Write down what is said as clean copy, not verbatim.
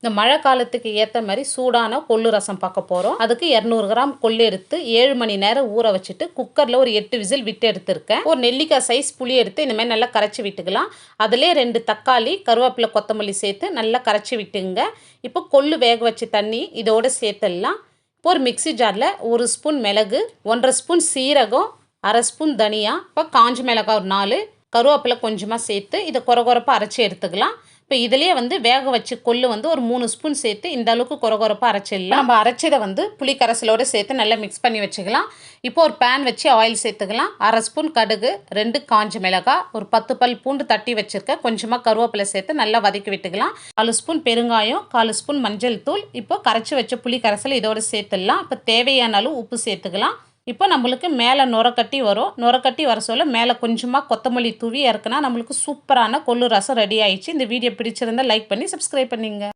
இந்த மழை காலத்துக்கு ஏற்ற மாதிரி சூடான கொள்ளு ரசம் பார்க்க போகிறோம். அதுக்கு 200 கிராம் கொள்ளு எடுத்து 7 மணி நேரம் ஊற வச்சுட்டு குக்கரில் ஒரு 8 விசில் விட்டு எடுத்துருக்கேன். ஒரு நெல்லிக்காய் சைஸ் புளி எடுத்து இந்த மாதிரி நல்லா கரைச்சி விட்டுக்கலாம். அதிலே 2 தக்காளி, கருவேப்பிலை, கொத்தமல்லி சேர்த்து நல்லா கரைச்சி விட்டுங்க. இப்போ கொள்ளு வேக வச்சு தண்ணி இதோடு சேர்த்துடலாம். இப்போ ஒரு மிக்சி ஜாரில் 1 ஸ்பூன் மிளகு, 1.5 ஸ்பூன் சீரகம், 1/2 ஸ்பூன் தனியா, இப்போ காஞ்ச மிளகாய் ஒரு 4, கருவேப்பிலை கொஞ்சமாக சேர்த்து இதை கொரகொரப்பாக அரைச்சி எடுத்துக்கலாம். இப்போ இதிலே வேக வச்சு கொள்ளு ஒரு 3 ஸ்பூன் சேர்த்து இந்த அளவுக்கு கொரகொரப்பாக அரைச்சிடலாம். நம்ம அரைச்சதை புளி கரைசலோடு சேர்த்து நல்லா மிக்ஸ் பண்ணி வச்சுக்கலாம். இப்போ ஒரு பேன் வச்சு ஆயில் சேர்த்துக்கலாம். 1/2 ஸ்பூன் கடுகு, 2 காஞ்ச மிளகாய், ஒரு 10 பல் பூண்டு தட்டி வச்சுருக்கேன், கொஞ்சமாக கருவேப்பிலை சேர்த்து நல்லா வதக்கி விட்டுக்கலாம். 4 ஸ்பூன் பெருங்காயம், 1/4 ஸ்பூன் மஞ்சள் தூள், இப்போ கரைச்சி வச்ச புளி கரைசல் இதோடு சேர்த்துடலாம். இப்போ தேவையான அளவு உப்பு சேர்த்துக்கலாம். இப்போ நம்மளுக்கு மேலே நுரக்கட்டி வரும். நுரக்கட்டி வர சொல்ல மேலே கொஞ்சமாக கொத்தமல்லி தூவி இறக்குனா நம்மளுக்கு சூப்பரான கொள்ளு ரசம் ரெடி ஆயிடுச்சு. இந்த வீடியோ பிடிச்சிருந்தால் லைக் பண்ணி சப்ஸ்கிரைப் பண்ணிங்க.